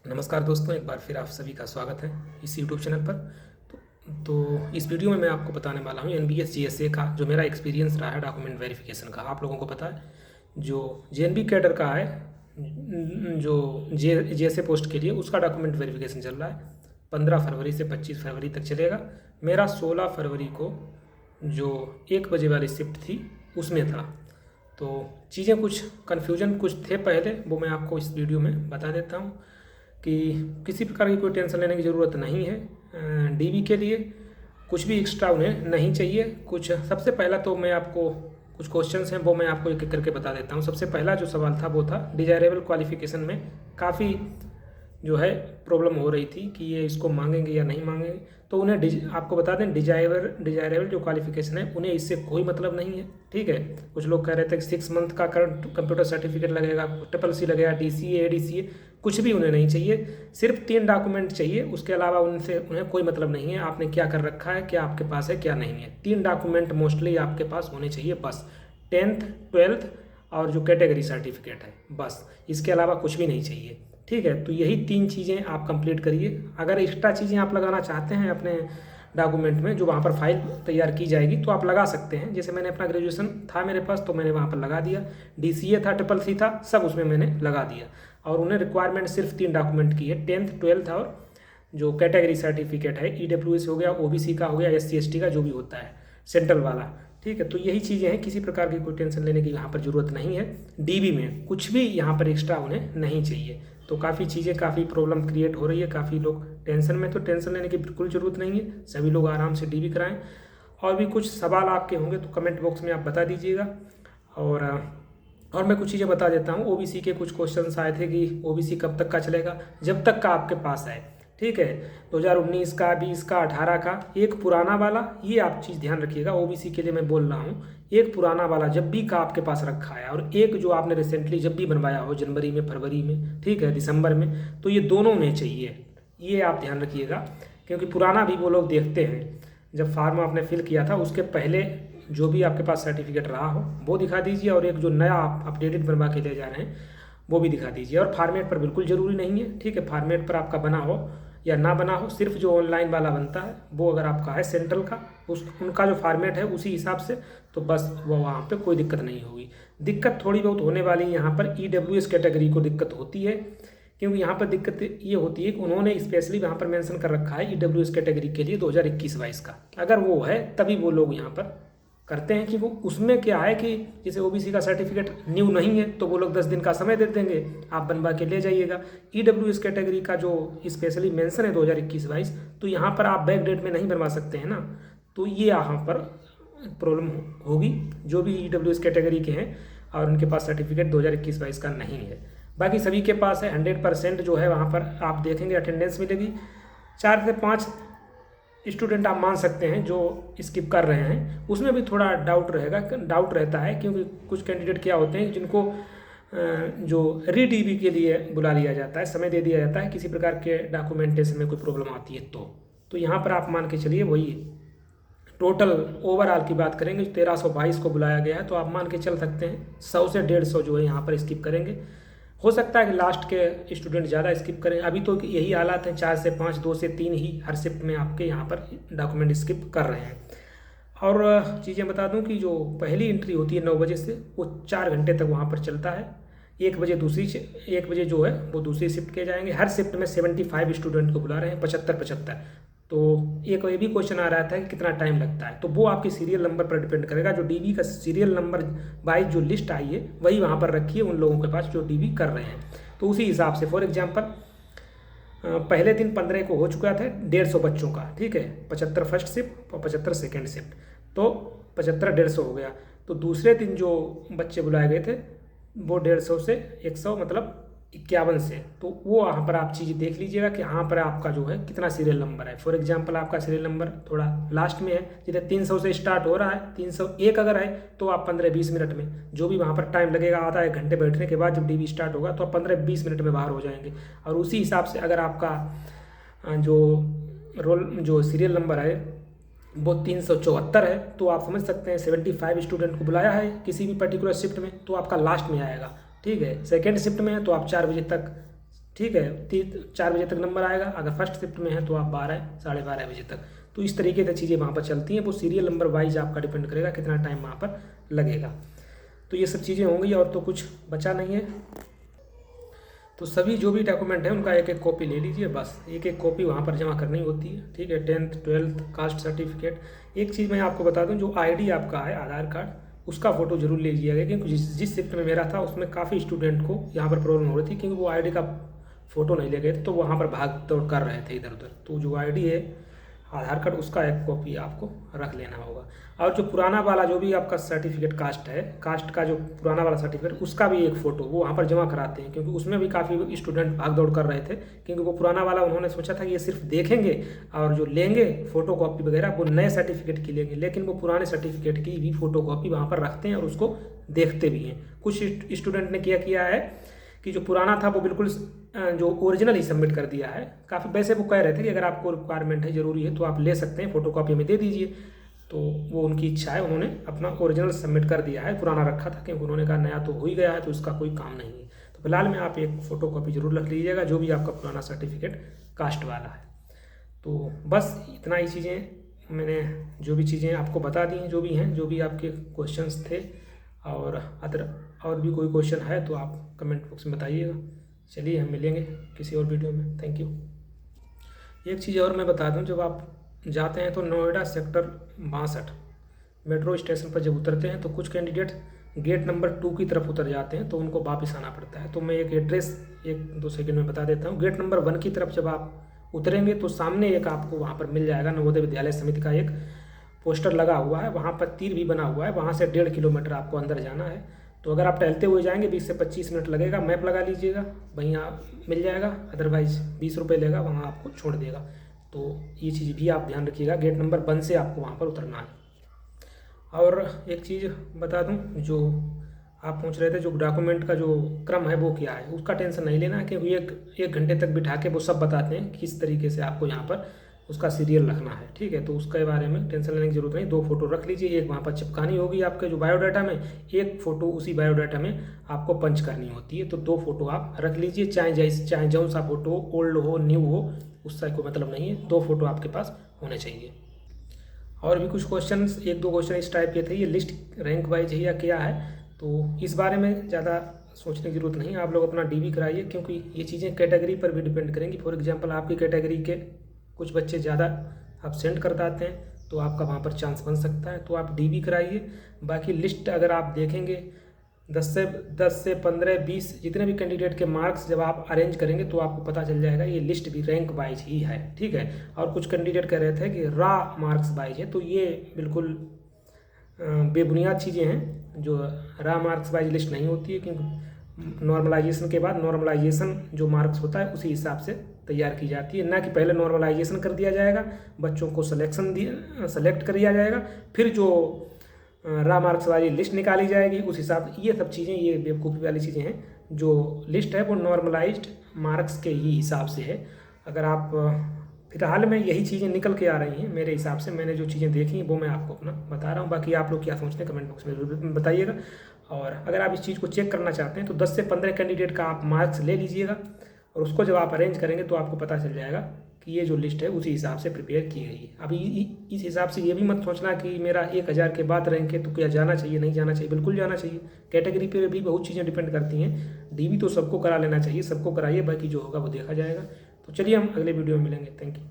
नमस्कार दोस्तों, एक बार फिर आप सभी का स्वागत है इस यूट्यूब चैनल पर। इस वीडियो में मैं आपको बताने वाला हूँ एनबीएस जीएसए का जो मेरा एक्सपीरियंस रहा है डॉक्यूमेंट वेरिफिकेशन का। आप लोगों को पता है जो जेएनबी कैडर का है, जो जीएसए पोस्ट के लिए उसका डॉक्यूमेंट वेरिफिकेशन चल रहा है। 15 फरवरी से 25 फरवरी तक चलेगा। मेरा 16 फरवरी को जो 1 बजे वाली शिफ्ट थी उसमें था। तो चीज़ें कुछ कन्फ्यूजन कुछ थे पहले, वो मैं आपको इस वीडियो में बता देता हूँ कि किसी प्रकार की कोई टेंशन लेने की ज़रूरत नहीं है। डीबी के लिए कुछ भी एक्स्ट्रा उन्हें नहीं चाहिए। कुछ सबसे पहला तो मैं आपको कुछ क्वेश्चंस हैं वो मैं आपको एक एक करके बता देता हूँ। सबसे पहला जो सवाल था वो था डिजायरेबल क्वालिफिकेशन में काफ़ी जो है प्रॉब्लम हो रही थी कि ये इसको मांगेंगे या नहीं मांगेंगे। तो उन्हें आपको बता दें डिजायरेबल जो क्वालिफिकेशन है उन्हें इससे कोई मतलब नहीं है। ठीक है, कुछ लोग कह रहे थे कि 6 मंथ का करंट कंप्यूटर सर्टिफिकेट लगेगा, ट्रिपल सी लगेगा, डीसीए एडीसीए, कुछ भी उन्हें नहीं चाहिए। सिर्फ 3 डॉक्यूमेंट चाहिए, उसके अलावा उन्हें कोई मतलब नहीं है आपने क्या कर रखा है, क्या आपके पास है क्या नहीं है। 3 डॉक्यूमेंट मोस्टली आपके पास होने चाहिए बस, 10th 12th और जो कैटेगरी सर्टिफिकेट है, बस इसके अलावा कुछ भी नहीं चाहिए। ठीक है, तो यही 3 चीज़ें आप कंप्लीट करिए। अगर एक्स्ट्रा चीज़ें आप लगाना चाहते हैं अपने डॉक्यूमेंट में जो वहाँ पर फाइल तैयार की जाएगी तो आप लगा सकते हैं। जैसे मैंने अपना ग्रेजुएशन था मेरे पास तो मैंने वहाँ पर लगा दिया, डीसीए था, ट्रिपल सी था, सब उसमें मैंने लगा दिया। और उन्हें रिक्वायरमेंट सिर्फ 3 डॉक्यूमेंट की है, 10th 12th और जो कैटेगरी सर्टिफिकेट है, ईडब्ल्यूएस हो गया, ओबीसी का हो गया, एससी एसटी का जो भी होता है सेंट्रल वाला। ठीक है, तो यही चीज़ें हैं, किसी प्रकार की कोई टेंशन लेने की यहाँ पर ज़रूरत नहीं है। डीबी में कुछ भी यहाँ पर एक्स्ट्रा उन्हें नहीं चाहिए। तो काफ़ी चीज़ें, काफ़ी प्रॉब्लम क्रिएट हो रही है, काफ़ी लोग टेंशन में, तो टेंशन लेने की बिल्कुल ज़रूरत नहीं है। सभी लोग आराम से डीबी कराएं। और भी कुछ सवाल आपके होंगे तो कमेंट बॉक्स में आप बता दीजिएगा। और मैं कुछ चीज़ें बता देता हूँ। ओबीसी के कुछ क्वेश्चंस आए थे कि ओबीसी कब तक का चलेगा, जब तक का आपके पास है। ठीक है, 2019 का, 20 का, 18 का, एक पुराना वाला, ये आप चीज़ ध्यान रखिएगा। ओबीसी के लिए मैं बोल रहा हूँ, एक पुराना वाला जब भी का आपके पास रखा है और एक जो आपने रिसेंटली जब भी बनवाया हो, जनवरी में, फरवरी में, ठीक है, दिसंबर में, तो ये दोनों में चाहिए। ये आप ध्यान रखिएगा, क्योंकि पुराना भी वो लोग देखते हैं। जब फार्म आपने फिल किया था उसके पहले जो भी आपके पास सर्टिफिकेट रहा हो वो दिखा दीजिए, और एक जो नया आप अपडेटेड बनवा के ले जा रहे हैं वो भी दिखा दीजिए। और फॉर्मेट पर बिल्कुल ज़रूरी नहीं है। ठीक है, फॉर्मेट पर आपका बना हो या ना बना हो, सिर्फ जो ऑनलाइन वाला बनता है वो अगर आपका है सेंट्रल का, उनका जो फॉर्मेट है उसी हिसाब से, तो बस वो वहाँ पे कोई दिक्कत नहीं होगी। दिक्कत थोड़ी बहुत होने वाली है यहाँ पर, ईडब्ल्यूएस कैटेगरी को दिक्कत होती है, क्योंकि यहाँ पर दिक्कत ये होती है कि उन्होंने स्पेशली वहाँ पर मेंशन कर रखा है ईडब्ल्यूएस कैटेगरी के लिए 2021-22 का। अगर वो है तभी वो लोग यहाँ पर करते हैं कि वो उसमें क्या है कि जैसे ओबीसी का सर्टिफिकेट न्यू नहीं है तो वो लोग 10 दिन का समय दे देंगे, आप बनवा के ले जाइएगा। ईडब्ल्यूएस कैटेगरी का जो स्पेशली मेंशन है 2021-22, तो यहाँ पर आप बैक डेट में नहीं बनवा सकते हैं ना, तो ये यहाँ पर प्रॉब्लम होगी जो भी ईडब्ल्यूएस कैटेगरी के हैं और उनके पास सर्टिफिकेट 2021-22 का नहीं है। बाकी सभी के पास है। 100% जो है वहाँ पर आप देखेंगे अटेंडेंस मिलेगी। 4 से 5 स्टूडेंट आप मान सकते हैं जो स्किप कर रहे हैं, उसमें भी थोड़ा डाउट रहता है, क्योंकि कुछ कैंडिडेट क्या होते हैं जिनको जो रीडीबी के लिए बुला लिया जाता है, समय दे दिया जाता है, किसी प्रकार के डॉक्यूमेंटेशन में कोई प्रॉब्लम आती है तो यहाँ पर आप मान के चलिए वही टोटल ओवरऑल की बात करेंगे, 1322 को बुलाया गया है, तो आप मान के चल सकते हैं 100 से 150 जो है यहाँ पर स्किप करेंगे। हो सकता है कि लास्ट के स्टूडेंट ज़्यादा स्किप करें। अभी तो यही हालात हैं, 4 से 5, 2 से 3 ही हर शिफ्ट में आपके यहाँ पर डॉक्यूमेंट स्किप कर रहे हैं। और चीज़ें बता दूं कि जो पहली एंट्री होती है 9 बजे से, वो 4 घंटे तक वहाँ पर चलता है। 1 बजे 1 बजे जो है वो दूसरी शिफ्ट के जाएंगे। हर शिफ्ट में 75 स्टूडेंट को बुला रहे हैं, 75। तो एक ये भी क्वेश्चन आ रहा था कि कितना टाइम लगता है, तो वो आपके सीरियल नंबर पर डिपेंड करेगा। जो डीबी का सीरियल नंबर वाइज जो लिस्ट आई है वही वहाँ पर रखिए उन लोगों के पास जो डीबी कर रहे हैं, तो उसी हिसाब से। फॉर एग्जांपल पहले दिन 15 को हो चुका था 150 बच्चों का, ठीक है, 75 फर्स्ट शिफ्ट और 75 सेकेंड शिफ्ट, तो 75 150 हो गया। तो दूसरे दिन जो बच्चे बुलाए गए थे वो 150 से 100 मतलब 51 से, तो वो वहाँ पर आप चीज़ देख लीजिएगा कि यहाँ पर आपका जो है कितना सीरियल नंबर है। फॉर एग्जांपल आपका सीरियल नंबर थोड़ा लास्ट में है, जैसे 300 से स्टार्ट हो रहा है, 301 अगर है तो आप 15-20 मिनट में, जो भी वहाँ पर टाइम लगेगा आधा 1 घंटे बैठने के बाद जब डीबी स्टार्ट होगा तो आप 15-20 मिनट में बाहर हो जाएंगे। और उसी हिसाब से अगर आपका जो सीरियल नंबर है वो 374 है, तो आप समझ सकते हैं 75 स्टूडेंट को बुलाया है किसी भी पर्टिकुलर शिफ्ट में, तो आपका लास्ट में आएगा। ठीक है, सेकेंड शिफ्ट में है तो आप 4 बजे तक ठीक है। 4 बजे तक नंबर आएगा, अगर फर्स्ट शिफ्ट में है तो आप 12 साढ़े 12 बजे तक। तो इस तरीके से चीज़ें वहाँ पर चलती हैं। वो सीरियल नंबर वाइज आपका डिपेंड करेगा कितना टाइम वहाँ पर लगेगा। तो ये सब चीज़ें होंगी और तो कुछ बचा नहीं है। तो सभी जो भी डॉक्यूमेंट है उनका एक एक कॉपी ले लीजिए, बस एक एक कॉपी वहाँ पर जमा करनी होती है, ठीक है। 10th 12th caste certificate. एक चीज़ मैं आपको बता दूं, जो आईडी आपका है आधार कार्ड, उसका फ़ोटो जरूर ले लीजिएगा, क्योंकि जिस शिफ्ट में मेरा था उसमें काफ़ी स्टूडेंट को यहाँ पर प्रॉब्लम हो रही थी, क्योंकि वो आईडी का फ़ोटो नहीं ले गए थे, तो वहाँ पर भाग दौड़ कर रहे थे इधर उधर। तो जो आईडी है आधार कार्ड, उसका एक कॉपी आपको रख लेना होगा। और जो पुराना वाला जो भी आपका सर्टिफिकेट कास्ट है, कास्ट का जो पुराना वाला सर्टिफिकेट, उसका भी एक फ़ोटो वो वहाँ पर जमा कराते हैं, क्योंकि उसमें भी काफ़ी स्टूडेंट भाग दौड़ कर रहे थे। क्योंकि वो पुराना वाला उन्होंने सोचा था कि ये सिर्फ देखेंगे और जो लेंगे फ़ोटो कॉपी वगैरह वो नए सर्टिफिकेट की लेंगे, लेकिन वो पुराने सर्टिफिकेट की भी फ़ोटो कॉपी वहाँ पर रखते हैं और उसको देखते भी हैं। कुछ स्टूडेंट ने क्या किया है कि जो पुराना था वो बिल्कुल जो ओरिजिनल ही सबमिट कर दिया है। काफ़ी वैसे वो कह रहे थे कि अगर आपको रिक्वायरमेंट है, ज़रूरी है, तो आप ले सकते हैं, फ़ोटो कॉपी में दे दीजिए। तो वो उनकी इच्छा है, उन्होंने अपना ओरिजिनल सबमिट कर दिया है, पुराना रखा था क्योंकि उन्होंने कहा नया तो हो ही गया है तो इसका कोई काम नहीं है। तो फिलहाल में आप एक फ़ोटो कॉपी ज़रूर रख लीजिएगा, जो भी आपका पुराना सर्टिफिकेट कास्ट वाला है। तो बस इतना ही चीज़ें मैंने जो भी चीज़ें आपको बता दी हैं, जो भी हैं, जो भी आपके क्वेश्चंस थे, और अदर और भी कोई क्वेश्चन है तो आप कमेंट बॉक्स में बताइएगा। चलिए हम मिलेंगे किसी और वीडियो में। Thank you. एक चीज़ और मैं बता दूं, जब आप जाते हैं तो नोएडा सेक्टर 62 मेट्रो स्टेशन पर जब उतरते हैं तो कुछ कैंडिडेट गेट नंबर 2 की तरफ उतर जाते हैं, तो उनको वापस आना पड़ता है। तो मैं एक एड्रेस 1-2 सेकंड में बता देता हूँ। गेट नंबर 1 की तरफ जब आप उतरेंगे तो सामने एक आपको वहाँ पर मिल जाएगा नवोदय विद्यालय समिति का एक पोस्टर लगा हुआ है, वहाँ पर तीर भी बना हुआ है, वहाँ से 1.5 किलोमीटर आपको अंदर जाना है। तो अगर आप टहलते हुए जाएंगे 20 से 25 मिनट लगेगा, मैप लगा लीजिएगा, वहीं आप मिल जाएगा। अदरवाइज 20 रुपये लेगा, वहाँ आपको छोड़ देगा। तो ये चीज़ भी आप ध्यान रखिएगा, गेट नंबर 1 से आपको वहाँ पर उतरना है। और एक चीज़ बता दूँ, जो आप पूछ रहे थे जो डॉक्यूमेंट का जो क्रम है वो क्या है, उसका टेंशन नहीं लेना, क्योंकि एक घंटे तक बिठा के वो सब बताते हैं किस तरीके से आपको यहाँ पर उसका सीरियल रखना है, ठीक है। तो उसके बारे में टेंशन लेने की जरूरत नहीं। 2 फोटो रख लीजिए, एक वहाँ पर चिपकानी होगी आपके जो बायोडाटा में, एक फ़ोटो उसी बायोडाटा में आपको पंच करनी होती है। तो 2 फोटो आप रख लीजिए, चाहे जो सा फोटो ओल्ड हो न्यू हो, उससे कोई मतलब नहीं है, 2 फोटो आपके पास होने चाहिए। और भी कुछ क्वेश्चन, 1-2 क्वेश्चन इस टाइप के थे, ये लिस्ट रैंक वाइज है या क्या है, तो इस बारे में ज़्यादा सोचने की जरूरत नहीं है। आप लोग अपना डीबी कराइए, क्योंकि ये चीज़ें कैटेगरी पर भी डिपेंड करेंगी। फॉर एग्जांपल आपकी कैटेगरी के कुछ बच्चे ज़्यादा अब्सेंट कर देते हैं, तो आपका वहाँ पर चांस बन सकता है, तो आप डीबी कराइए। बाकी लिस्ट अगर आप देखेंगे 10 से 15 20 जितने भी कैंडिडेट के मार्क्स जब आप अरेंज करेंगे तो आपको पता चल जाएगा ये लिस्ट भी रैंक वाइज ही है, ठीक है। और कुछ कैंडिडेट कह रहे थे कि रा मार्क्स वाइज है, तो ये बिल्कुल बेबुनियाद चीज़ें हैं। जो रा मार्क्स वाइज लिस्ट नहीं होती है, क्योंकि नॉर्मलाइजेशन के बाद नॉर्मलाइजेशन जो मार्क्स होता है उसी हिसाब से तैयार की जाती है, ना कि पहले नॉर्मलाइजेशन कर दिया जाएगा, बच्चों को सेलेक्ट कर दिया जाएगा, फिर जो रा मार्क्स वाली लिस्ट निकाली जाएगी उस हिसाब से। ये सब चीज़ें, ये बेवकूफ़ी वाली चीज़ें हैं। जो लिस्ट है वो नॉर्मलाइज्ड मार्क्स के ही हिसाब से है। अगर आप फिलहाल में यही चीज़ें निकल के आ रही हैं मेरे हिसाब से, मैंने जो चीज़ें देखी हैं वो मैं आपको अपना बता रहा हूँ। बाकी आप लोग क्या सोचते हैं कमेंट बॉक्स में बताइएगा। और अगर आप इस चीज़ को चेक करना चाहते हैं तो 10 से 15 कैंडिडेट का आप मार्क्स ले लीजिएगा, और उसको जब आप अरेंज करेंगे तो आपको पता चल जाएगा कि ये जो लिस्ट है उसी हिसाब से प्रिपेयर की गई है। अभी इस हिसाब से ये भी मत सोचना कि मेरा 1000 के बाद रैंक है तो क्या जाना चाहिए, नहीं जाना चाहिए, बिल्कुल जाना चाहिए। कैटेगरी पे भी बहुत चीज़ें डिपेंड करती हैं। डीबी तो सबको करा लेना चाहिए, सबको कराइए, बाकी जो होगा वो देखा जाएगा। तो चलिए हम अगले वीडियो में मिलेंगे। Thank you.